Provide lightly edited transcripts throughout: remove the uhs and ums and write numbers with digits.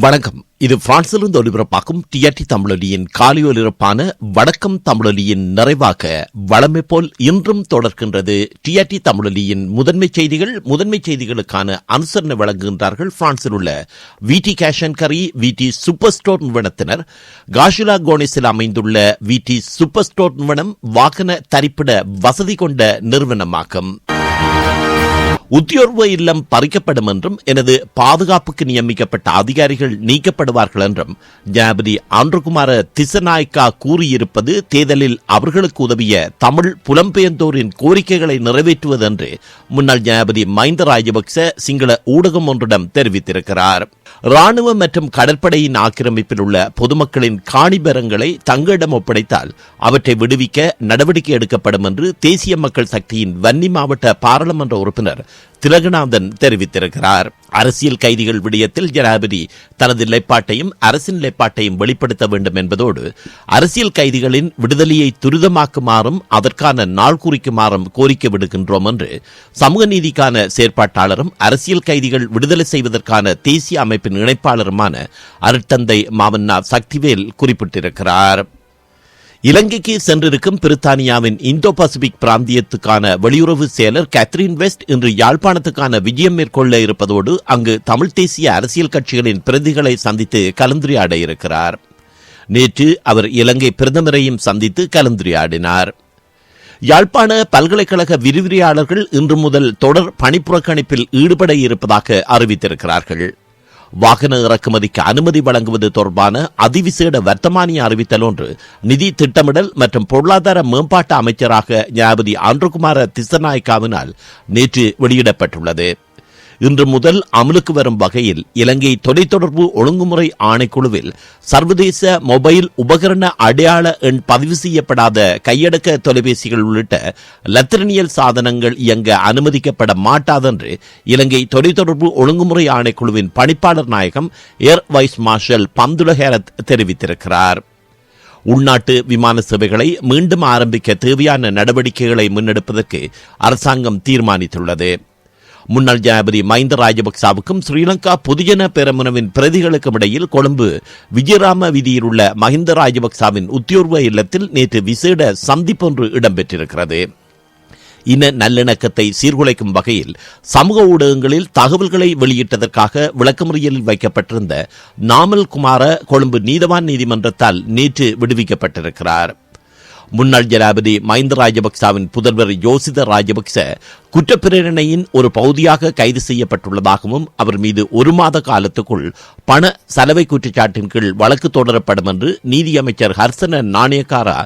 வணக்கம். இது பிரான்சிலிருந்து ஒலிபரப்பாகும் டிஆர்டி தமிழொலியின் காலை ஒலிபரப்பான வடக்கம் தமிழொலியின் நிறைவாக வழமை போல் இன்றும் தொடர்கின்றது டிஆர்டி தமிழொலியின் முதன்மை செய்திகள். முதன்மை செய்திகளுக்கான அனுசரணை வழங்குகின்றார்கள் பிரான்சில் உள்ள விடி கேஷ் அண்ட் கரி விடி சூப்பர் ஸ்டோர் நிறுவனத்தினர். காஷிலா கோனிஸில் அமைந்துள்ள விடி சூப்பர் ஸ்டோர் நிறுவனம் வாகன தரிப்பிட வசதி கொண்ட நிறுவனமாகும். உத்தியோர்வ இல்லம் பறிக்கப்படும் என்றும் எனது பாதுகாப்புக்கு நியமிக்கப்பட்ட அதிகாரிகள் நீக்கப்படுவார்கள் என்றும் ஜனாதிபதி ஆண்ட்ரகுமார திசநாயக்கா கூறியிருப்பது தேர்தலில் அவர்களுக்கு உதவிய தமிழ் புலம்பெயர்ந்தோரின் கோரிக்கைகளை நிறைவேற்றுவதென்று முன்னாள் ஜனாதிபதி மஹிந்த ராஜபக்ச சிங்கள ஊடகம் ஒன்றிடம் தெரிவித்திருக்கிறார். ராணுவ மற்றும் கடற்படையின் ஆக்கிரமிப்பில் உள்ள பொதுமக்களின் காணிபரங்களை தங்களிடம் ஒப்படைத்தால் அவற்றை விடுவிக்க நடவடிக்கை எடுக்கப்படும் என்று தேசிய மக்கள் சக்தியின் வன்னி மாவட்ட பாராளுமன்ற உறுப்பினர் திலகநாதன் தெரிவித்திருக்கிறார். அரசியல் கைதிகள் விடயத்தில் ஜனாதிபதி தனது நிலைப்பாட்டையும் அரசின் நிலைப்பாட்டையும் வெளிப்படுத்த வேண்டும் என்பதோடு அரசியல் கைதிகளின் விடுதலையை துரிதமாக்குமாறும் அதற்கான நாள் குறிக்குமாறும் கோரிக்கை விடுகின்றோம் என்று சமூக நீதிக்கான செயற்பாட்டாளரும் அரசியல் கைதிகள் விடுதலை செய்வதற்கான தேசிய அமைப்பின் இணைப்பாளருமான அருட்தந்தை மாமன்னா சக்திவேல் குறிப்பிட்டிருக்கிறார். இலங்கைக்கு சென்றிருக்கும் பிரித்தானியாவின் இந்தோ பசிபிக் பிராந்தியத்துக்கான வெளியுறவு செயலர் கேத்ரின் வெஸ்ட் இன்று யாழ்ப்பாணத்துக்கான விஜயம் மேற்கொள்ள இருப்பதோடு அங்கு தமிழ் தேசிய அரசியல் கட்சிகளின் பிரதிகளை சந்தித்து கலந்துரையாட இருக்கிறார். நேற்று அவர் இலங்கை பிரதமரையும் சந்தித்து கலந்துரையாடினார். யாழ்ப்பாண பல்கலைக்கழக விரிவுரையாளர்கள் இன்று முதல் தொடர் பணிப்புறக்கணிப்பில் ஈடுபட இருப்பதாக அறிவித்திருக்கிறார்கள். வாகன இறக்குமதிக்கு அனுமதி வழங்குவது தொடர்பான அதிவிசேட வர்த்தமானிய அறிவித்தல் ஒன்று நிதி திட்டமிடல் மற்றும் பொருளாதார மேம்பாட்டு அமைச்சராக ஜனாதிபதி ஆண்ட்ரகுமார திசநாயக்காவினால் நேற்று வெளியிடப்பட்டுள்ளது. இன்று முதல் அமலுக்கு வரும் வகையில் இலங்கை தொலைத்தொடர்பு ஒழுங்குமுறை ஆணைக்குழுவில் சர்வதேச மொபைல் உபகரண அடையாள எண் பதிவு செய்யப்படாத கையடக்க தொலைபேசிகள் உள்ளிட்ட லத்திரனியல் சாதனங்கள் இயங்க அனுமதிக்கப்பட மாட்டாதென்று இலங்கை தொலைத்தொடர்பு ஒழுங்குமுறை ஆணைக்குழுவின் பணிப்பாளர் நாயகம் ஏர் வைஸ் மார்ஷல் பந்துல ஹேரத் தெரிவித்திருக்கிறார். உள்நாட்டு விமான சேவைகளை மீண்டும் ஆரம்பிக்க தேவையான நடவடிக்கைகளை முன்னெடுப்பதற்கு அரசாங்கம் தீர்மானித்துள்ளது. முன்னாள் ஜனாதிபதி மஹிந்த ராஜபக்சவுக்கும் ஸ்ரீலங்கா பொதுஜன பெரமுனவின் பிரதிகளுக்கும் இடையில் கொழும்பு விஜயராம வீதியில் உள்ள மஹிந்த ராஜபக்சவின் உத்தியோர்வ இல்லத்தில் நேற்று விசேட சந்திப்பொன்று இடம்பெற்றிருக்கிறது. இன நல்லிணக்கத்தை சீர்குலைக்கும் வகையில் சமூக ஊடகங்களில் தகவல்களை வெளியிட்டதற்காக விளக்கமறியலில் வைக்கப்பட்டிருந்த நாமல் குமார கொழும்பு நீதவான் நீதிமன்றத்தால் நேற்று விடுவிக்கப்பட்டிருக்கிறார். முன்னாள் ஜனாதிபதி மஹிந்த ராஜபக்சவின் புதல்வர் யோசித ராஜபக்ச குற்றப்பிரேரணையின் ஒரு பகுதியாக கைது செய்யப்பட்டுள்ளதாகவும் அவர் மீது 1 மாத காலத்துக்குள் பண சலவை குற்றச்சாட்டின் கீழ் வழக்கு தொடரப்படும் என்று நீதியமைச்சர் ஹர்சன நாணயக்காரா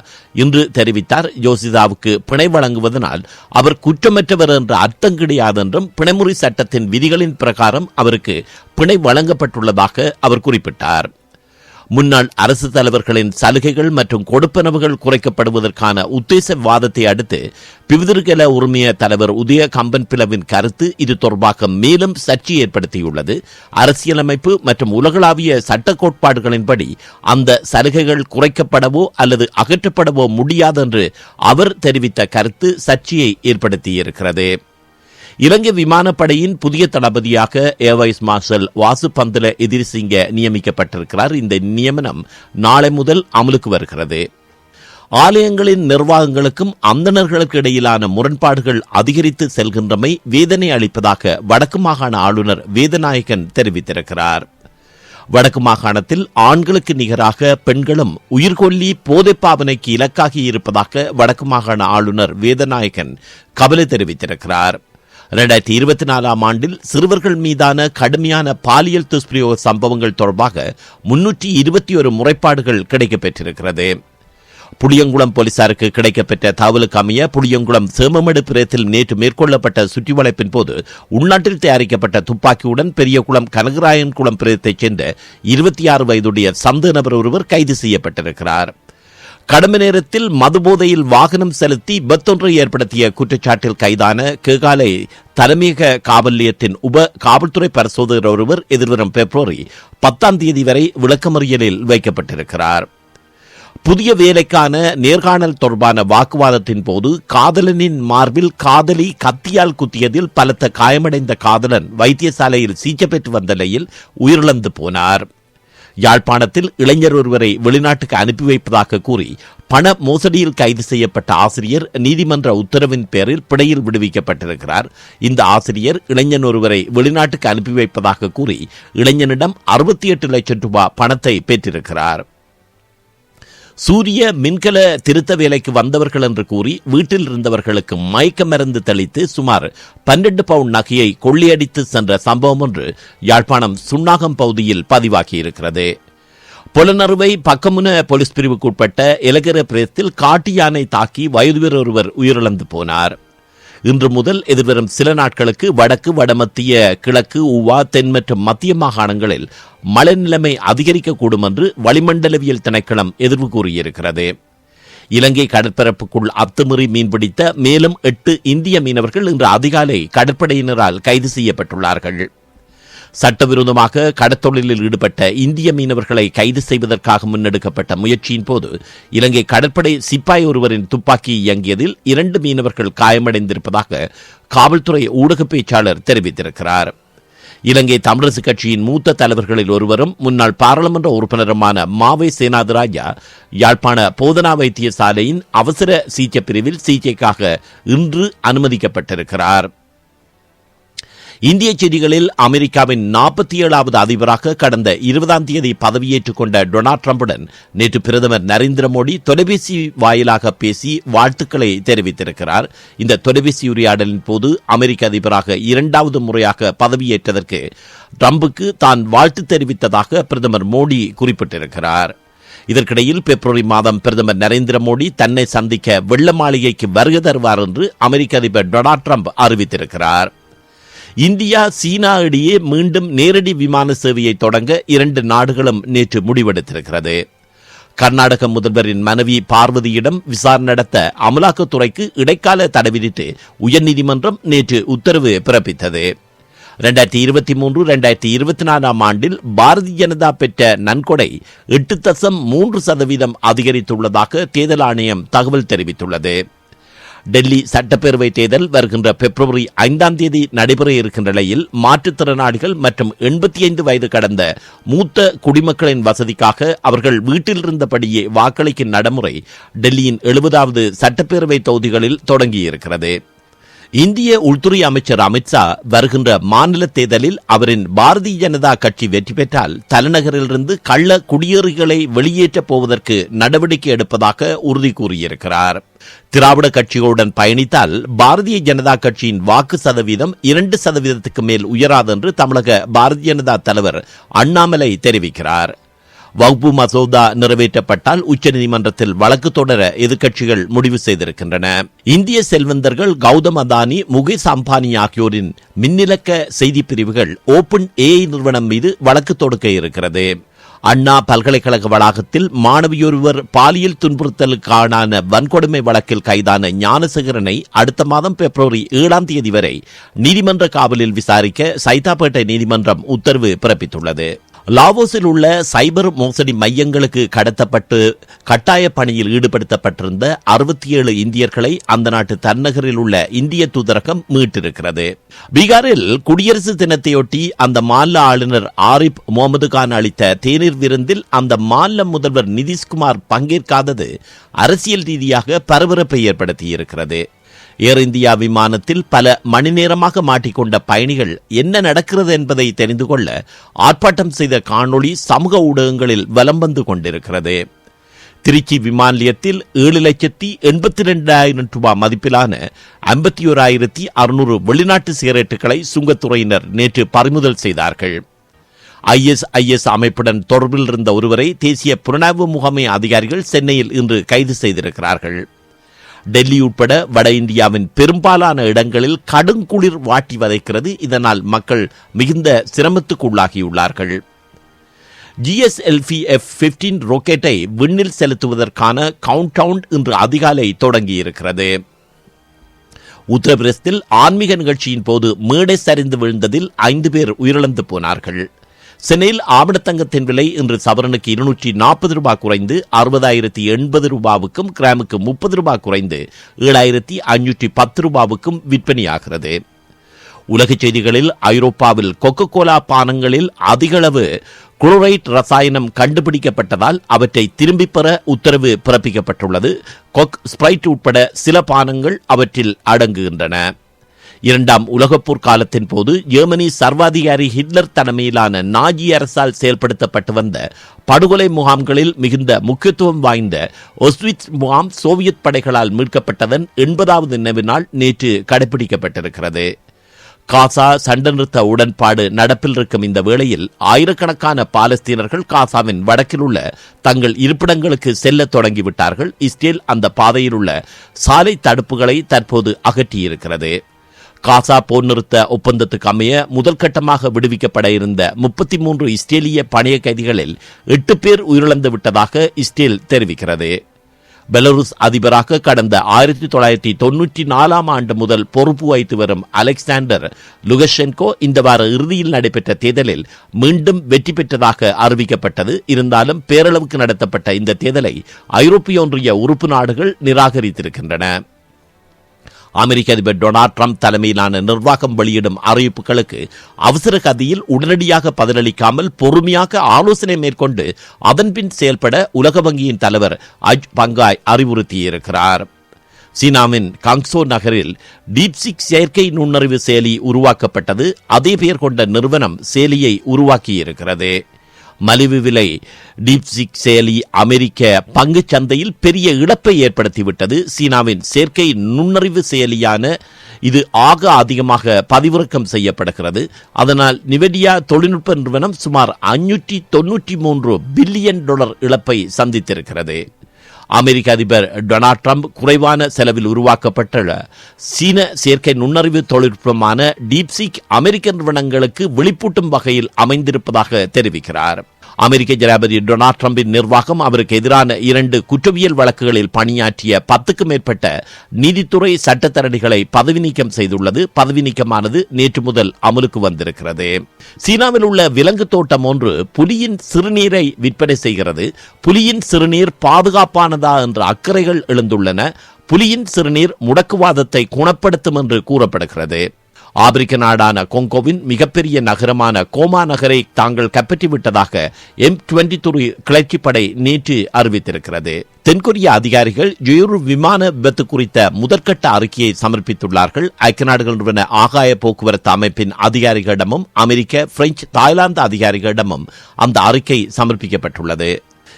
இன்று தெரிவித்தார். யோசிதாவுக்கு பிணை வழங்குவதனால் அவர் குற்றமற்றவர் என்ற அர்த்தம் கிடையாது என்றும் பிணைமுறை சட்டத்தின் விதிகளின் பிரகாரம் அவருக்கு பிணை வழங்கப்பட்டுள்ளதாக அவர் குறிப்பிட்டார். முன்னாள் அரசு தலைவர்களின் சலுகைகள் மற்றும் கொடுப்பனவுகள் குறைக்கப்படுவதற்கான உத்தேச வாதத்தை அடுத்து பிவிதிர்கல உரிமைய தலைவர் உதய கம்பன்பிலவின் கருத்து இது தொடர்பாக மேலும் சர்ச்சை ஏற்படுத்தியுள்ளது. அரசியலமைப்பு மற்றும் உலகளாவிய சட்ட கோட்பாடுகளின்படி அந்த சலுகைகள் குறைக்கப்படவோ அல்லது அகற்றப்படவோ முடியாது என்று அவர் தெரிவித்த கருத்து சர்ச்சையை ஏற்படுத்தியிருக்கிறது. இலங்கை விமானப்படையின் புதிய தளபதியாக ஏர் வைஸ் மார்ஷல் வாசு பந்துல எதிரிசிங்க நியமிக்கப்பட்டிருக்கிறார். இந்த நியமனம் நாளை முதல் அமலுக்கு வருகிறது. ஆலயங்களின் நிர்வாகங்களுக்கும் அந்தணர்களுக்கு இடையிலான முரண்பாடுகள் அதிகரித்து செல்கின்றமை வேதனை அளிப்பதாக வடக்கு மாகாண ஆளுநர் வேதநாயகன் தெரிவித்திருக்கிறார். வடக்கு மாகாணத்தில் ஆண்களுக்கு நிகராக பெண்களும் உயிர்கொல்லி போதைப்பாவனைக்கு இலக்காகி இருப்பதாக வடக்கு மாகாண ஆளுநர் வேதநாயகன் கவலை தெரிவித்திருக்கிறார். 2024 ஆண்டில் சிறுவர்கள் மீதான கடுமையான பாலியல் துஷ்பிரயோக சம்பவங்கள் தொடர்பாக 321 முறைப்பாடுகள் கிடைக்கப்பெற்றிருக்கிறது. புளியங்குளம் போலீசாருக்கு கிடைக்கப்பெற்ற தகவலுக்கு அமைய புளியங்குளம் சேமமேடு பிரதேசத்தில் நேற்று மேற்கொள்ளப்பட்ட சுற்றிவளைப்பின் போது உள்நாட்டில் தயாரிக்கப்பட்ட துப்பாக்கியுடன் பெரியகுளம் கனகராயன்குளம் பிரதேசத்தைச் சேர்ந்த 26 வயதுடைய சந்தேக நபர் ஒருவர் கைது செய்யப்பட்டிருக்கிறார். கடமை நேரத்தில் மதுபோதையில் வாகனம் செலுத்தி விபத்தொன்றை ஏற்படுத்திய குற்றச்சாட்டில் கைதான கேகாலை தலைமையக காவல் நிலையத்தின் உப காவல்துறை பரிசோதகர் ஒருவர் எதிர்வரும் பிப்ரவரி 10 வரை விளக்கமறியலில் வைக்கப்பட்டிருக்கிறார். புதிய வேலைக்கான நேர்காணல் தொடர்பான வாக்குவாதத்தின் போது காதலனின் மார்பில் காதலி கத்தியால் குத்தியதில் பலத்த காயமடைந்த காதலன் வைத்தியசாலையில் சிகிச்சை பெற்று வந்த நிலையில் உயிரிழந்து போனார். யாழ்ப்பாணத்தில் இளைஞர் ஒருவரை வெளிநாட்டுக்கு அனுப்பி வைப்பதாக கூறி பண மோசடியில் கைது செய்யப்பட்ட ஆசிரியர் நீதிமன்ற உத்தரவின் பேரில் பிணையில் விடுவிக்கப்பட்டிருக்கிறார். இந்த ஆசிரியர் இளைஞன் ஒருவரை வெளிநாட்டுக்கு அனுப்பி வைப்பதாக கூறி இளைஞனிடம் 68 லட்சம் ரூபாய் பணத்தை பெற்றிருக்கிறார். சூரிய மின்கல திருத்த வேலைக்கு வந்தவர்கள் என்று கூறி வீட்டில் இருந்தவர்களுக்கு மயக்க மருந்து தெளித்து சுமார் 12 பவுண்ட் நகையை கொள்ளையடித்து சென்ற சம்பவம் ஒன்று யாழ்ப்பாணம் சுன்னாகம் பகுதியில் பதிவாகியிருக்கிறது. புலனறுவை பக்கமுன போலீஸ் பிரிவுக்குட்பட்ட எலகர பிரதேசத்தில் காட்டு யானை தாக்கி வயதுவர் ஒருவர் உயிரிழந்து போனார். இன்று முதல் எதிர்வரும் சில நாட்களுக்கு வடக்கு, வடமத்திய, கிழக்கு, ஊவா, தென் மற்றும் மத்திய மாகாணங்களில் மழை நிலைமை அதிகரிக்கக்கூடும் என்று வளிமண்டலவியல் திணைக்களம் எதிர்வு கூறியிருக்கிறது. இலங்கை கடற்பரப்புக்குள் அத்துமீறி மீன்பிடித்த மேலும் 8 இந்திய மீனவர்கள் இன்று அதிகாலை கடற்படையினரால் கைது செய்யப்பட்டுள்ளார்கள். சட்டவிரோதமாக கடத்தொழிலில் ஈடுபட்ட இந்திய மீனவர்களை கைது செய்வதற்காக முன்னெடுக்கப்பட்ட முயற்சியின் போது இலங்கை கடற்படை சிப்பாய் ஒருவரின் துப்பாக்கி இயங்கியதில் 2 மீனவர்கள் காயமடைந்திருப்பதாக காவல்துறை ஊடக பேச்சாளர் தெரிவித்திருக்கிறார். இலங்கை தமிழரசு கட்சியின் மூத்த தலைவர்களில் ஒருவரும் முன்னாள் பாராளுமன்ற உறுப்பினருமான மாவை சேனாதிராஜா யாழ்ப்பாண போதனா வைத்தியசாலையின் அவசர சிகிச்சை பிரிவில் சிகிச்சைக்காக இன்று அனுமதிக்கப்பட்டிருக்கிறார். இந்திய செய்திகளில் அமெரிக்காவின் 47வது அதிபராக கடந்த 20ஆம் தேதி பதவியேற்றுக் கொண்ட டொனால்ட் ட்ரம்புடன் நேற்று பிரதமர் நரேந்திர மோடி தொலைபேசி வாயிலாக பேசி வாழ்த்துக்களை தெரிவித்திருக்கிறார். இந்த தொலைபேசி உரையாடலின் போது அமெரிக்க அதிபராக 2வது முறையாக பதவியேற்றதற்கு ட்ரம்புக்கு தான் வாழ்த்து தெரிவித்ததாக பிரதமர் மோடி குறிப்பிட்டிருக்கிறார். இதற்கிடையில் பிப்ரவரி மாதம் பிரதமர் நரேந்திர மோடி தன்னை சந்திக்க வெள்ள மாளிகைக்கு வருகை தருவார் என்று அமெரிக்க அதிபர் டொனால்ட் ட்ரம்ப் அறிவித்திருக்கிறார். இந்தியா, சீனா இடையே மீண்டும் நேரடி விமான சேவையை தொடங்க 2 நாடுகளும் நேற்று முடிவெடுத்திருக்கிறது. கர்நாடக முதல்வரின் மனைவி பார்வதியிடம் விசாரணை நடத்த அமலாக்கத்துறைக்கு இடைக்கால தடை விதித்து உயர்நீதிமன்றம் நேற்று உத்தரவு பிறப்பித்தது. 2023-2024 ஆண்டில் பாரதிய ஜனதா பெற்ற நன்கொடை 8.3% அதிகரித்துள்ளதாக தேர்தல் ஆணையம் தகவல் தெரிவித்துள்ளது. டெல்லி சட்டப்பேரவை தேர்தல் வருகின்ற பிப்ரவரி 5ஆம் தேதி நடைபெற இருக்கின்ற நிலையில் மாற்றுத்திறனாளிகள் மற்றும் 85 வயது கடந்த மூத்த குடிமக்களின் வசதிக்காக அவர்கள் வீட்டில் இருந்தபடியே வாக்களிக்கும் நடைமுறை டெல்லியின் 70வது சட்டப்பேரவை தொகுதிகளில் தொடங்கியிருக்கிறது. இந்திய உள்துறை அமைச்சர் அமித்ஷா வருகின்ற மாநில தேர்தலில் அவரின் பாரதிய ஜனதா கட்சி வெற்றி பெற்றால் தலைநகரிலிருந்து கள்ள குடியேறிகளை வெளியேற்றப் போவதற்கு நடவடிக்கை எடுப்பதாக உறுதி கூறியிருக்கிறார். திராவிட கட்சிகளுடன் பயணித்தால் பாரதிய ஜனதா கட்சியின் வாக்கு சதவீதம் 2% மேல் உயராது என்று தமிழக பாரதிய ஜனதா தலைவர் அண்ணாமலை தெரிவிக்கிறார். வக்பு மசோதா நிறைவேற்றப்பட்டால் உச்சநீதிமன்றத்தில் வழக்கு தொடர எதிர்க்கட்சிகள் முடிவு செய்திருக்கின்றன. இந்திய செல்வந்தர்கள் கௌதம் அதானி, முகேஷ் அம்பானி ஆகியோரின் மின்னிலக்க செய்தி பிரிவுகள் ஓபன் ஏஐ நிறுவனம் மீது வழக்கு தொடுக்க இருக்கிறது. அண்ணா பல்கலைக்கழக வளாகத்தில் மாணவியொருவர் பாலியல் துன்புறுத்தலுக்கான வன்கொடுமை வழக்கில் கைதான ஞானசேகரனை அடுத்த மாதம் பிப்ரவரி 7ஆம் தேதி வரை நீதிமன்ற காவலில் விசாரிக்க சைதாப்பேட்டை நீதிமன்றம் உத்தரவு பிறப்பித்துள்ளது. லாவோஸில் உள்ள சைபர் மோசடி மையங்களுக்கு கடத்தப்பட்டு கட்டாய பணியில் ஈடுபடுத்தப்பட்டிருந்த 67 இந்தியர்களை அந்த நாட்டு தலைநகரில் உள்ள இந்திய தூதரகம் மீட்டிருக்கிறது. பீகாரில் குடியரசு தினத்தையொட்டி அந்த மாநில ஆளுநர் ஆரிப் முகமது கான் அளித்த தேநீர் விருந்தில் அந்த மாநில முதல்வர் நிதிஷ்குமார் பங்கேற்காதது அரசியல் ரீதியாக பரபரப்பை ஏற்படுத்தியிருக்கிறது. ஏர் இந்தியா விமானத்தில் பல மணி நேரமாக மாட்டிக்கொண்ட பயணிகள் என்ன நடக்கிறது என்பதை தெரிந்து கொள்ள ஆர்ப்பாட்டம் செய்த காணொளி சமூக ஊடகங்களில் வலம் வந்து கொண்டிருக்கிறது. திருச்சி விமான நிலையத்தில் 7,82,000 ரூபாய் மதிப்பிலான 51,600 வெளிநாட்டு சிகரெட்டுகளை சுங்கத்துறையினர் நேற்று பறிமுதல் செய்தார்கள். ISIS அமைப்புடன் தொடர்பில் இருந்த ஒருவரை தேசிய புலனாய்வு முகமை அதிகாரிகள் சென்னையில் இன்று கைது செய்திருக்கிறார்கள். டெல்லி உட்பட வட இந்தியாவின் பெரும்பாலான இடங்களில் கடுங்குளிர் வாட்டி வதைக்கிறது. இதனால் மக்கள் மிகுந்த சிரமத்துக்கு உள்ளாகியுள்ளார்கள். GSLV F-15 ராக்கெட்டை விண்ணில் செலுத்துவதற்கான கவுண்டவுன் இன்று அதிகாலை தொடங்கியிருக்கிறது. உத்தரப்பிரதேசத்தில் ஆன்மீக நிகழ்ச்சியின் போது மேடை சரிந்து விழுந்ததில் 5 பேர் உயிரிழந்து போனார்கள். சென்னையில் ஆவணத்தங்கத்தின் விலை இன்று சவரனுக்கு 240 ரூபாய் குறைந்து 60,080 ரூபாவுக்கும், கிராமுக்கு 30 ரூபாய் குறைந்து 7,510 ரூபாவுக்கும் விற்பனையாகிறது. உலகச் செய்திகளில் ஐரோப்பாவில் கொக்கோ கோலா பானங்களில் அதிகளவு குளோரைட் ரசாயனம் கண்டுபிடிக்கப்பட்டதால் அவற்றை திரும்பிப் பெற உத்தரவு பிறப்பிக்கப்பட்டுள்ளது. கொக், ஸ்பிரைட் உட்பட சில பானங்கள் அவற்றில் அடங்குகின்றன. இரண்டாம் உலகப்போர் காலத்தின் போது ஜெர்மனி சர்வாதிகாரி ஹிட்லர் தலைமையிலான நாஜி அரசால் செயல்படுத்தப்பட்டு வந்த படுகொலை முகாம்களில் மிகுந்த முக்கியத்துவம் வாய்ந்த ஒஸ்விட்ஸ் முகாம் சோவியத் படைகளால் மீட்கப்பட்டதன் 80வது நினைவு நாள் நேற்று கடைபிடிக்கப்பட்டிருக்கிறது. காசா சண்டை நிறுத்த உடன்பாடு நடப்பில் இருக்கும் இந்த வேளையில் ஆயிரக்கணக்கான பாலஸ்தீனர்கள் காசாவின் வடக்கில் உள்ள தங்கள் இருப்பிடங்களுக்கு செல்ல தொடங்கிவிட்டார்கள். இஸ்ரேல் அந்த பாதையில் உள்ள சாலை தடுப்புகளை தற்போது அகற்றியிருக்கிறது. காசா போர் நிறுத்த ஒப்பந்தத்துக்கு அமைய முதல் கட்டமாக விடுவிக்கப்பட இருந்த 33 இஸ்ரேலிய பணைய கைதிகளில் 8 பேர் உயிரிழந்து விட்டதாக இஸ்ரேல் தெரிவிக்கிறது. பெலருஸ் அதிபராக கடந்த 1994 ஆண்டு முதல் பொறுப்பு வைத்து வரும் அலெக்சாண்டர் லுகஷென்கோ இந்த வார இறுதியில் நடைபெற்ற தேர்தலில் மீண்டும் வெற்றி பெற்றதாக அறிவிக்கப்பட்டது. இருந்தாலும் பேரளவுக்கு நடத்தப்பட்ட இந்த தேர்தலை ஐரோப்பிய ஒன்றிய உறுப்பு நாடுகள் நிராகரித்திருக்கின்றன. அமெரிக்க அதிபர் டொனால்ட் ட்ரம்ப் தலைமையிலான நிர்வாகம் வெளியிடும் அறிவிப்புகளுக்கு அவசர கதியில் உடனடியாக பதிலளிக்காமல் பொறுமையாக ஆலோசனை மேற்கொண்டு அதன்பின் செயல்பட உலக வங்கியின் தலைவர் அஜ் பங்காய் அறிவுறுத்தியிருக்கிறார். சீனாவின் காங்சோ நகரில் டீப்சிக் செயற்கை நுண்ணறிவு செயலி உருவாக்கப்பட்டது. அதே பெயர் கொண்ட நிறுவனம் செயலியை உருவாக்கியிருக்கிறது. மலிவு விலை டீப்சிக் செயலி அமெரிக்க பங்கு சந்தையில் பெரிய இழப்பை ஏற்படுத்திவிட்டது. சீனாவின் செயற்கை நுண்ணறிவு செயலியான இது அதிகமாக பதிவிறக்கம் செய்யப்படுகிறது. அதனால் நிவெடியா தொழில்நுட்ப நிறுவனம் சுமார் $593 பில்லியன் இழப்பை சந்தித்திருக்கிறது. அமெரிக்க அதிபர் டொனால்ட் ட்ரம்ப் குறைவான செலவில் உருவாக்கப்பட்ட சீன செயற்கை நுண்ணறிவு தொழில்நுட்பமான டீப்சிக் அமெரிக்க நிறுவனங்களுக்கு விழிப்பூட்டும் வகையில் அமைந்திருப்பதாக தெரிவிக்கிறார். அமெரிக்க ஜனாதிபதி டொனால்ட் ட்ரம்பின் நிர்வாகம் அவருக்கு எதிரான 2 குற்றவியல் வழக்குகளில் பணியாற்றிய 10க்கும் மேற்பட்ட நீதித்துறை சட்டத்தரணிகளை பதவி நீக்கம் செய்துள்ளது. பதவி நீக்கமானது நேற்று முதல் அமலுக்கு வந்திருக்கிறது. சீனாவில் உள்ள விலங்கு தோட்டம் ஒன்று புலியின் சிறுநீரை விற்பனை செய்கிறது. புலியின் சிறுநீர் பாதுகாப்பானதா என்ற அக்கறைகள் எழுந்துள்ளன. புலியின் சிறுநீர் முடக்குவாதத்தை குணப்படுத்தும் என்று கூறப்படுகிறது. ஆப்பிரிக்க நாடான கொங்கோவின் மிகப்பெரிய நகரமான கோமா நகரை தாங்கள் கைப்பற்றிவிட்டதாக M23 கிளர்ச்சிப்படை நேற்று அறிவித்திருக்கிறது. தென்கொரிய அதிகாரிகள் ஜொயூர் விமான விபத்து குறித்த முதற்கட்ட அறிக்கையை சமர்ப்பித்துள்ளார்கள். ஐக்கிய நாடுகள் நிறுவன ஆகாய போக்குவரத்து அமைப்பின் அதிகாரிகளிடமும் அமெரிக்க, பிரெஞ்சு, தாய்லாந்து அதிகாரிகளிடமும் அந்த அறிக்கை சமர்ப்பிக்கப்பட்டுள்ளது.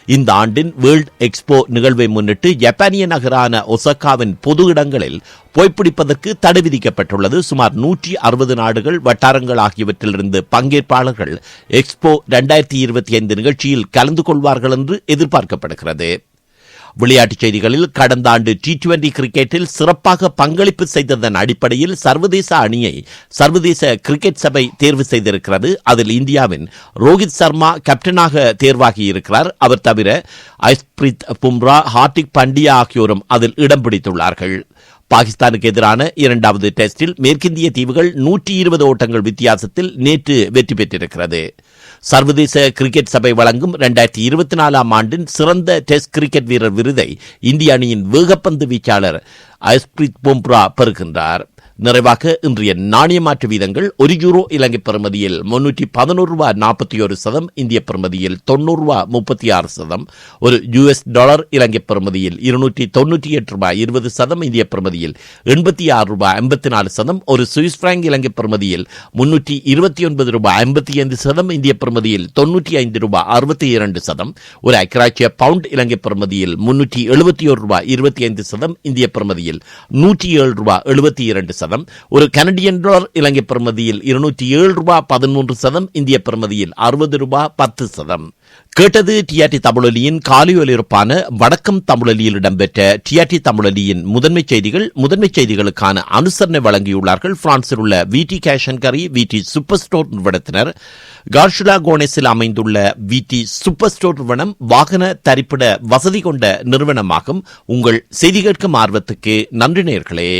இந்த ஆண்டின் வேர்ல்ட் எக்ஸ்போ நிகழ்வை முன்னிட்டு ஜப்பானிய நகரான ஒசாகாவின் பொது இடங்களில் புகைப்பிடிப்பதற்கு தடை விதிக்கப்பட்டுள்ளது. சுமார் 160 நாடுகள், வட்டாரங்கள் ஆகியவற்றிலிருந்து பங்கேற்பாளர்கள் எக்ஸ்போ 2025 நிகழ்ச்சியில் கலந்து கொள்வார்கள் என்று எதிர்பார்க்கப்படுகிறது. விளையாட்டுச் செய்திகளில் கடந்த ஆண்டு T20 கிரிக்கெட்டில் சிறப்பாக பங்களிப்பு செய்ததன் அடிப்படையில் சர்வதேச அணியை சர்வதேச கிரிக்கெட் சபை தேர்வு செய்திருக்கிறது. அதில் இந்தியாவின் ரோஹித் சர்மா கேப்டனாக தேர்வாகி இருக்கிறார். அவர் தவிர ஜஸ்பிரீத் பும்ரா, ஹார்திக் பாண்டியா ஆகியோரும் அதில் இடம் பிடித்துள்ளார்கள். பாகிஸ்தானுக்கு எதிரான 2வது டெஸ்டில் மேற்கிந்திய தீவுகள் 120 ஓட்டங்கள் வித்தியாசத்தில் நேற்று வெற்றி பெற்றிருக்கிறது. சர்வதேச கிரிக்கெட் சபை வழங்கும் 2024 ஆண்டின் சிறந்த டெஸ்ட் கிரிக்கெட் வீரர் விருதை இந்திய அணியின் வேகப்பந்து வீச்சாளர் ஜஸ்பிரீத் பும்ரா பெறுகின்றார். நிறைவாக இன்றைய நாணய மாற்று வீதங்கள்: €1 இலங்கை பெறுமதியில் $311.41, இந்திய பெறுமதியில் $90.36, ஒரு $1 இலங்கை பெறுமதியில் $298.20, இந்திய பெறுமதியில் $86.54, ஒரு சுவிஸ் பிராங்க் இலங்கை பெறுமதியில் $329.55, இந்திய பெறுமதியில் $95.62, ஒரு ஐக்கிய பவுண்ட் இலங்கை பெறுமதியில் $371.25, இந்திய பெறுமதியில் $107.72, ஒரு கனடியன் டாலர் இலங்கை பெறுமதியில் $207.13, இந்திய பெறுமதியில் $60.10. கேட்டது டிஆர்டி தமிழொலியின் காலை ஒலிபரப்பான வணக்கம் தமிழொலியில் இடம்பெற்ற டிஆர்டி தமிழொலியின் முதன்மை செய்திகள். முதன்மை செய்திகளுக்கான அனுசரணை வழங்கியுள்ளார்கள் பிரான்சில் உள்ள விடி கேஷ் அண்ட் கரி விடி சூப்பர் ஸ்டோர் நிறுவனத்தினர். கார்ஷுலா கோனேஸில் அமைந்துள்ள விடி சூப்பர் ஸ்டோர் நிறுவனம் வாகன தரிப்பிட வசதி கொண்ட நிறுவனமாகும். உங்கள் செய்தி கேட்கும் ஆர்வத்துக்கு நன்றி நேயர்களே.